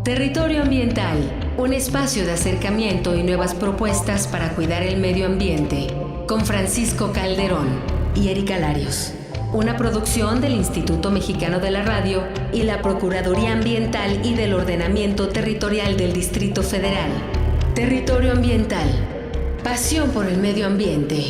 Territorio Ambiental, un espacio de acercamiento y nuevas propuestas para cuidar el medio ambiente, con Francisco Calderón y Erika Larios. Una producción del Instituto Mexicano de la Radio y la Procuraduría Ambiental y del Ordenamiento Territorial del Distrito Federal. Territorio Ambiental, pasión por el medio ambiente.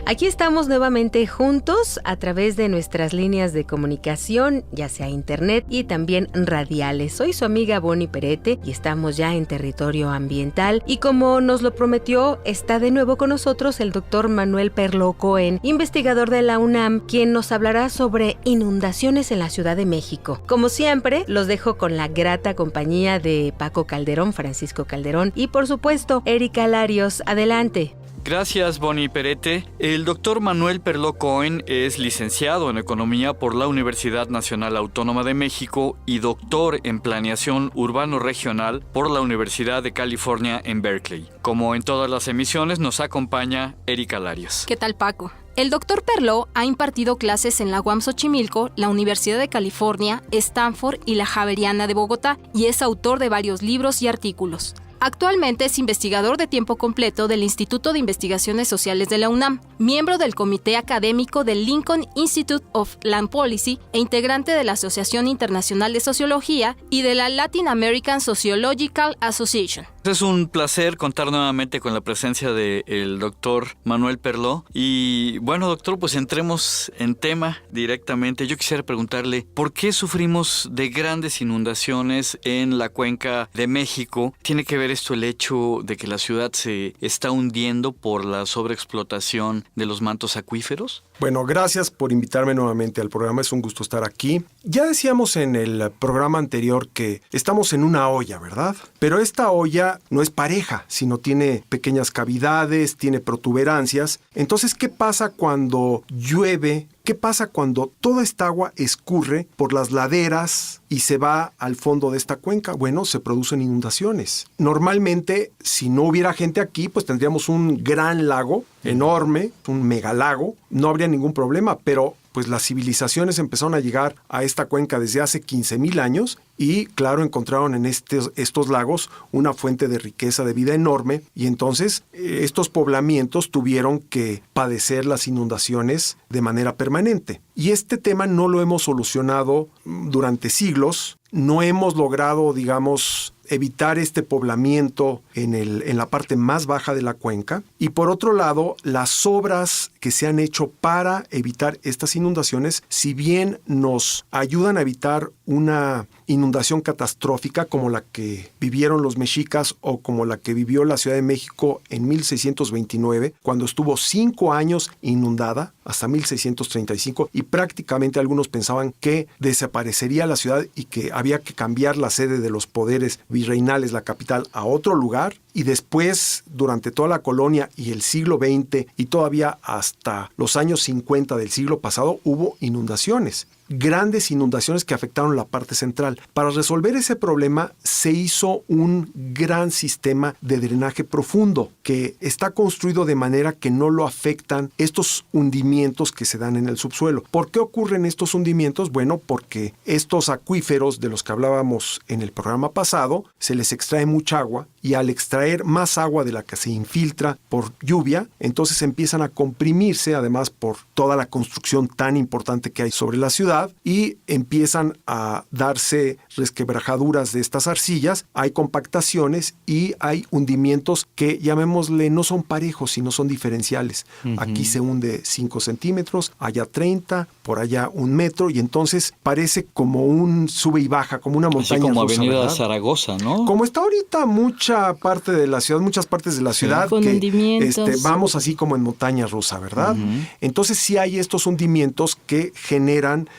Aquí estamos nuevamente juntos a través de nuestras líneas de comunicación, ya sea internet y también radiales. Soy su amiga Bonnie Perete y estamos ya en Territorio Ambiental. Y como nos lo prometió, está de nuevo con nosotros el doctor Manuel Perló Cohen, investigador de la UNAM, quien nos hablará sobre inundaciones en la Ciudad de México. Como siempre, los dejo con la grata compañía de Paco Calderón, Francisco Calderón y por supuesto, Erika Larios. Adelante. Gracias, Bonnie Perete. El doctor Manuel Perló Cohen es licenciado en Economía por la Universidad Nacional Autónoma de México y doctor en Planeación Urbano Regional por la Universidad de California en Berkeley. Como en todas las emisiones, nos acompaña Erika Larios. ¿Qué tal, Paco? El doctor Perló ha impartido clases en la UAM Xochimilco, la Universidad de California, Stanford y la Javeriana de Bogotá y es autor de varios libros y artículos. Actualmente es investigador de tiempo completo del Instituto de Investigaciones Sociales de la UNAM, miembro del Comité Académico del Lincoln Institute of Land Policy e integrante de la Asociación Internacional de Sociología y de la Latin American Sociological Association. Es un placer contar nuevamente con la presencia del doctor Manuel Perló. Y bueno, doctor, pues entremos en tema directamente. Yo quisiera preguntarle, ¿por qué sufrimos de grandes inundaciones en la cuenca de México? ¿Tiene que ver esto el hecho de que la ciudad se está hundiendo por la sobreexplotación de los mantos acuíferos? Bueno, gracias por invitarme nuevamente al programa. Es un gusto estar aquí. Ya decíamos en el programa anterior que estamos en una olla, ¿verdad? Pero esta olla no es pareja, sino tiene pequeñas cavidades, tiene protuberancias. Entonces, ¿qué pasa cuando llueve? ¿Qué pasa cuando toda esta agua escurre por las laderas y se va al fondo de esta cuenca? Bueno, se producen inundaciones. Normalmente, si no hubiera gente aquí, pues tendríamos un gran lago enorme, un megalago. No habría ningún problema, pero pues las civilizaciones empezaron a llegar a esta cuenca desde hace 15,000 años y, claro, encontraron en estos lagos una fuente de riqueza de vida enorme y entonces estos poblamientos tuvieron que padecer las inundaciones de manera permanente. Y este tema no lo hemos solucionado durante siglos, no hemos logrado, digamos, evitar este poblamiento en la parte más baja de la cuenca. Y por otro lado, las obras que se han hecho para evitar estas inundaciones, si bien nos ayudan a evitar una inundación catastrófica como la que vivieron los mexicas o como la que vivió la Ciudad de México en 1629, cuando estuvo 5 años inundada, hasta 1635, y prácticamente algunos pensaban que desaparecería la ciudad y que había que cambiar la sede de los poderes virreinales, la capital, a otro lugar. Y después, durante toda la colonia y el siglo XX y todavía hasta los años 50 del siglo pasado, hubo inundaciones. Grandes inundaciones que afectaron la parte central. Para resolver ese problema se hizo un gran sistema de drenaje profundo que está construido de manera que no lo afectan estos hundimientos que se dan en el subsuelo. ¿Por qué ocurren estos hundimientos? Bueno, porque estos acuíferos de los que hablábamos en el programa pasado, se les extrae mucha agua y al extraer más agua de la que se infiltra por lluvia, entonces empiezan a comprimirse, además por toda la construcción tan importante que hay sobre la ciudad, y empiezan a darse resquebrajaduras de estas arcillas, hay compactaciones y hay hundimientos que, llamémosle, no son parejos, sino son diferenciales. Aquí se hunde 5 centímetros, allá 30, por allá 1 metro, y entonces parece como un sube y baja, como una montaña así como rusa, Avenida ¿verdad? Zaragoza, ¿no? Como está ahorita muchas partes de la ciudad, con que hundimientos. vamos así como en montaña rusa, ¿verdad? Entonces sí hay estos hundimientos que generan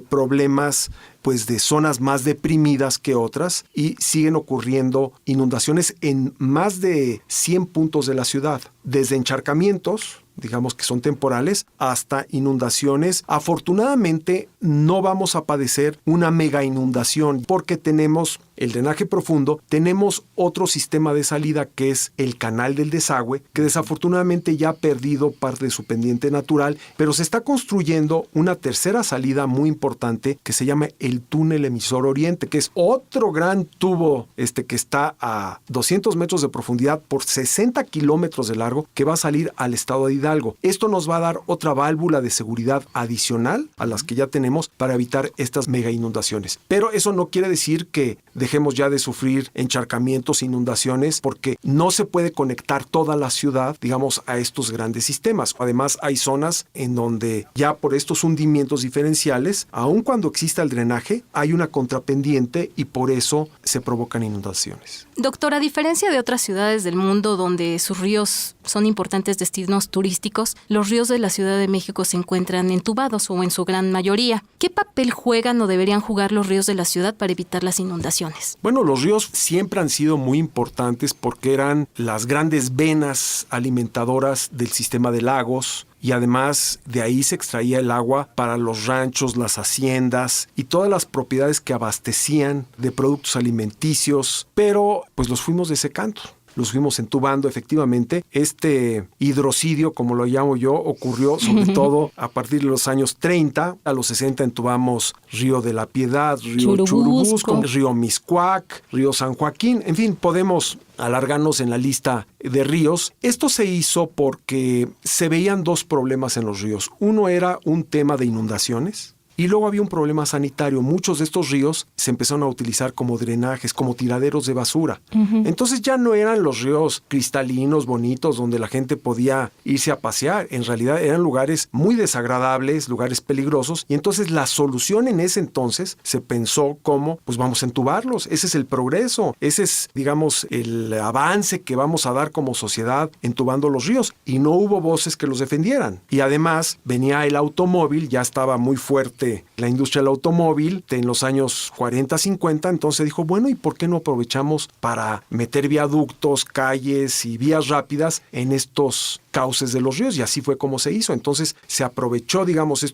problemas pues de zonas más deprimidas que otras y siguen ocurriendo inundaciones en más de 100 puntos de la ciudad, desde encharcamientos, digamos que son temporales, hasta inundaciones. Afortunadamente no vamos a padecer una mega inundación porque tenemos el drenaje profundo, tenemos otro sistema de salida que es el canal del desagüe, que desafortunadamente ya ha perdido parte de su pendiente natural, pero se está construyendo una tercera salida muy importante que se llama el túnel emisor oriente, que es otro gran tubo que está a 200 metros de profundidad por 60 kilómetros de largo, que va a salir al estado de Hidalgo. Esto nos va a dar otra válvula de seguridad adicional a las que ya tenemos para evitar estas mega inundaciones. Pero eso no quiere decir que dejemos ya de sufrir encharcamientos, inundaciones, porque no se puede conectar toda la ciudad, digamos, a estos grandes sistemas. Además, hay zonas en donde ya por estos hundimientos diferenciales, aun cuando exista el drenaje, hay una contrapendiente y por eso se provocan inundaciones. Doctor, a diferencia de otras ciudades del mundo donde sus ríos son importantes destinos turísticos, los ríos de la Ciudad de México se encuentran entubados o en su gran mayoría. ¿Qué papel juegan o deberían jugar los ríos de la ciudad para evitar las inundaciones? Bueno, los ríos siempre han sido muy importantes porque eran las grandes venas alimentadoras del sistema de lagos. Y además de ahí se extraía el agua para los ranchos, las haciendas y todas las propiedades que abastecían de productos alimenticios, pero pues los fuimos desecando. Los fuimos entubando efectivamente. Este hidrocidio, como lo llamo yo, ocurrió sobre todo a partir de los años 30. A los 60 entubamos Río de la Piedad, Río Churubusco, Río Miscuac, Río San Joaquín. En fin, podemos alargarnos en la lista de ríos. Esto se hizo porque se veían dos problemas en los ríos. Uno era un tema de inundaciones. Y luego había un problema sanitario. Muchos de estos ríos se empezaron a utilizar como drenajes, como tiraderos de basura. Entonces ya no eran los ríos cristalinos, bonitos, donde la gente podía irse a pasear. En realidad eran lugares muy desagradables, lugares peligrosos. Y entonces la solución en ese entonces se pensó como, pues vamos a entubarlos. Ese es el progreso. Ese es, digamos, el avance que vamos a dar como sociedad entubando los ríos. Y no hubo voces que los defendieran. Y además venía el automóvil, ya estaba muy fuerte la industria del automóvil en los años 40, 50, entonces dijo, bueno, ¿y por qué no aprovechamos para meter viaductos, calles y vías rápidas en estos cauces de los ríos? Y así fue como se hizo. Entonces se aprovechó, digamos,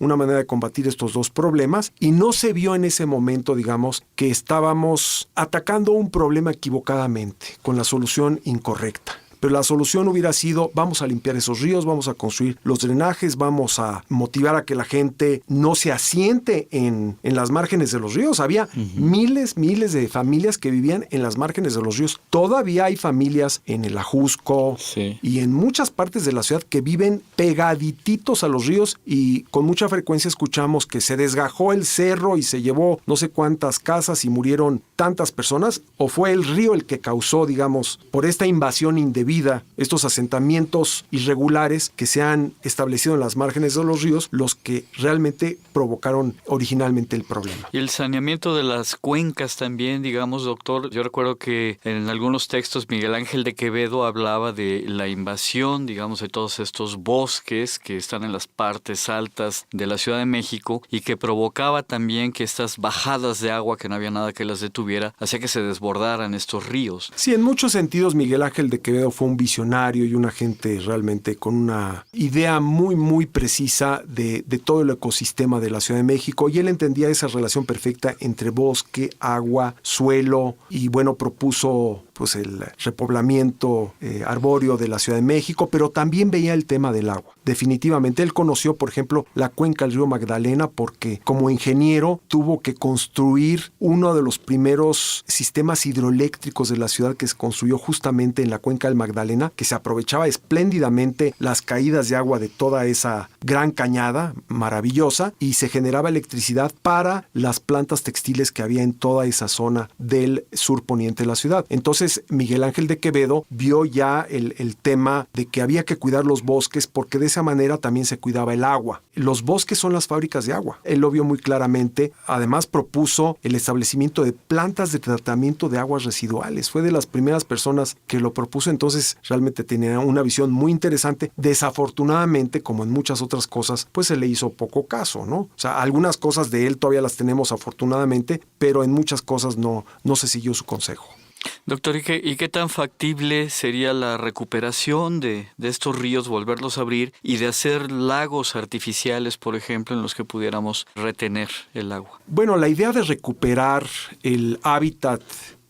una manera de combatir estos dos problemas y no se vio en ese momento, digamos, que estábamos atacando un problema equivocadamente, con la solución incorrecta. Pero la solución hubiera sido, vamos a limpiar esos ríos, vamos a construir los drenajes, vamos a motivar a que la gente no se asiente en las márgenes de los ríos. Había miles de familias que vivían en las márgenes de los ríos. Todavía hay familias en el Ajusco y en muchas partes de la ciudad que viven pegadititos a los ríos y con mucha frecuencia escuchamos que se desgajó el cerro y se llevó no sé cuántas casas y murieron tantas personas, o fue el río el que causó, digamos, por esta invasión indebida, estos asentamientos irregulares que se han establecido en las márgenes de los ríos, los que realmente provocaron originalmente el problema. Y el saneamiento de las cuencas también, digamos, doctor. Yo recuerdo que en algunos textos Miguel Ángel de Quevedo hablaba de la invasión, digamos, de todos estos bosques que están en las partes altas de la Ciudad de México y que provocaba también que estas bajadas de agua, que no había nada que las detuviera, hacía que se desbordaran estos ríos. Sí, en muchos sentidos Miguel Ángel de Quevedo fue un visionario y una gente realmente con una idea muy, muy precisa de todo el ecosistema de la Ciudad de México, y él entendía esa relación perfecta entre bosque, agua, suelo, y bueno, propuso pues el repoblamiento arbóreo de la Ciudad de México, pero también veía el tema del agua. Definitivamente, él conoció, por ejemplo, la cuenca del río Magdalena porque como ingeniero tuvo que construir uno de los primeros sistemas hidroeléctricos de la ciudad que se construyó justamente en la cuenca del Magdalena, que se aprovechaba espléndidamente las caídas de agua de toda esa gran cañada maravillosa y se generaba electricidad para las plantas textiles que había en toda esa zona del sur poniente de la ciudad. Entonces, Miguel Ángel de Quevedo vio ya el tema de que había que cuidar los bosques porque de esa manera también se cuidaba el agua. Los bosques son las fábricas de agua. Él lo vio muy claramente. Además, propuso el establecimiento de plantas de tratamiento de aguas residuales. Fue de las primeras personas que lo propuso. Entonces, realmente tenía una visión muy interesante. Desafortunadamente, como en muchas otras cosas, pues se le hizo poco caso, ¿no? O sea, algunas cosas de él todavía las tenemos afortunadamente, pero en muchas cosas no se siguió su consejo. Doctor, ¿y qué tan factible sería la recuperación de estos ríos, volverlos a abrir y de hacer lagos artificiales, por ejemplo, en los que pudiéramos retener el agua? Bueno, la idea de recuperar el hábitat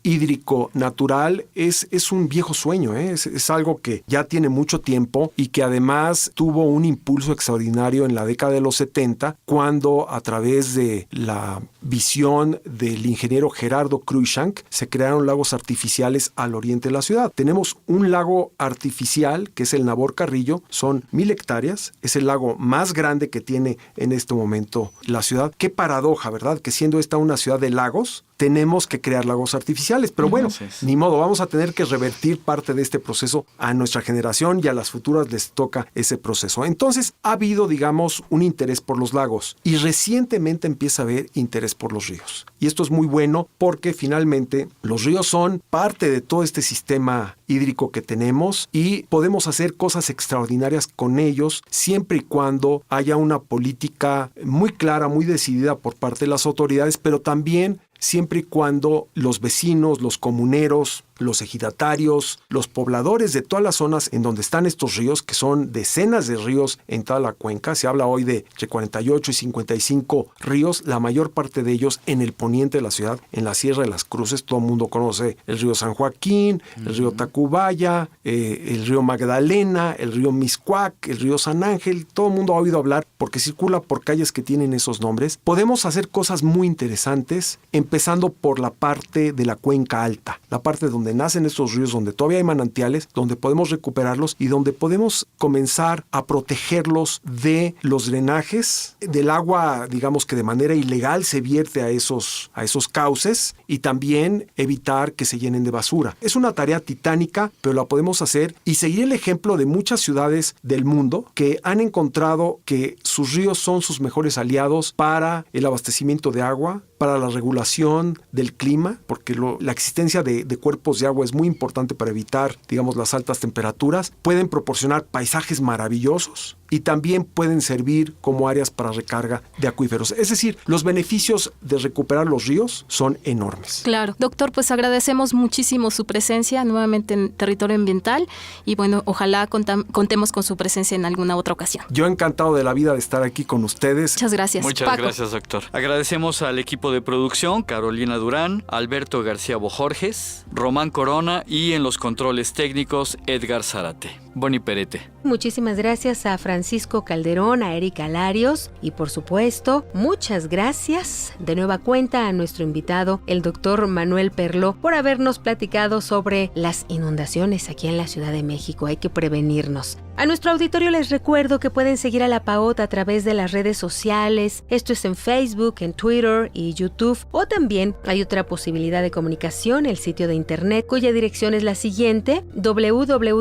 hídrico natural es un viejo sueño, es algo que ya tiene mucho tiempo y que además tuvo un impulso extraordinario en la década de los 70, cuando a través de la visión del ingeniero Gerardo Cruikshank se crearon lagos artificiales al oriente de la ciudad. Tenemos un lago artificial que es el Nabor Carrillo, son 1,000 hectáreas, es el lago más grande que tiene en este momento la ciudad. Qué paradoja, ¿verdad? Que siendo esta una ciudad de lagos, tenemos que crear lagos artificiales. Pero bueno, ni modo, vamos a tener que revertir parte de este proceso a nuestra generación y a las futuras les toca ese proceso. Entonces, ha habido, digamos, un interés por los lagos y recientemente empieza a haber interés por los ríos. Y esto es muy bueno porque finalmente los ríos son parte de todo este sistema hídrico que tenemos y podemos hacer cosas extraordinarias con ellos siempre y cuando haya una política muy clara, muy decidida por parte de las autoridades, pero también siempre y cuando los vecinos, los comuneros, los ejidatarios, los pobladores de todas las zonas en donde están estos ríos, que son decenas de ríos en toda la cuenca, se habla hoy de entre 48 y 55 ríos, la mayor parte de ellos en el poniente de la ciudad, en la Sierra de las Cruces. Todo el mundo conoce el río San Joaquín, el río Tacubaya, el río Magdalena, el río Mixcoac, el río San Ángel. Todo el mundo ha oído hablar porque circula por calles que tienen esos nombres. Podemos hacer cosas muy interesantes, empezando por la parte de la cuenca alta, la parte donde nacen estos ríos, donde todavía hay manantiales, donde podemos recuperarlos y donde podemos comenzar a protegerlos de los drenajes, del agua, digamos, que de manera ilegal se vierte a esos cauces, y también evitar que se llenen de basura. Es una tarea titánica, pero la podemos hacer y seguir el ejemplo de muchas ciudades del mundo que han encontrado que sus ríos son sus mejores aliados para el abastecimiento de agua, para la regulación del clima, porque la existencia de cuerpos de agua es muy importante para evitar, digamos, las altas temperaturas. Pueden proporcionar paisajes maravillosos y también pueden servir como áreas para recarga de acuíferos. Es decir, los beneficios de recuperar los ríos son enormes. Claro. Doctor, pues agradecemos muchísimo su presencia nuevamente en Territorio Ambiental y bueno, ojalá contemos con su presencia en alguna otra ocasión. Yo encantado de la vida de estar aquí con ustedes. Muchas gracias. Muchas Paco. Gracias, doctor. Agradecemos al equipo de producción, Carolina Durán, Alberto García Bojorges, Román Corona y en los controles técnicos, Edgar Zárate. Boni Perete. Muchísimas gracias a Francisco Calderón, a Erika Larios y por supuesto, muchas gracias de nueva cuenta a nuestro invitado, el doctor Manuel Perló, por habernos platicado sobre las inundaciones aquí en la Ciudad de México. Hay que prevenirnos. A nuestro auditorio les recuerdo que pueden seguir a La PAOT a través de las redes sociales. Esto es en Facebook, en Twitter y YouTube. O también hay otra posibilidad de comunicación, el sitio de internet, cuya dirección es la siguiente: www.paot.mx.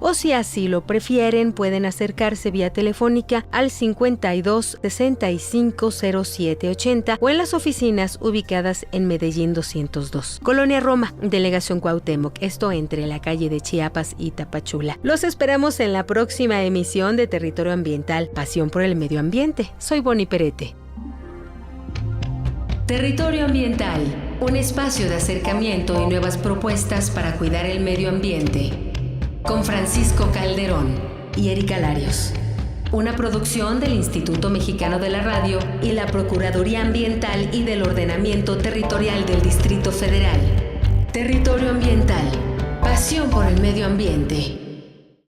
O si así lo prefieren, pueden acercarse vía telefónica al 52 65 07 80 o en las oficinas ubicadas en Medellín 202, Colonia Roma, Delegación Cuauhtémoc, esto entre la calle de Chiapas y Tapachula. Los esperamos en la próxima emisión de Territorio Ambiental, pasión por el medio ambiente. Soy Boni Perete. Territorio Ambiental, un espacio de acercamiento y nuevas propuestas para cuidar el medio ambiente. Con Francisco Calderón y Erika Larios. Una producción del Instituto Mexicano de la Radio y la Procuraduría Ambiental y del Ordenamiento Territorial del Distrito Federal. Territorio Ambiental, pasión por el medio ambiente.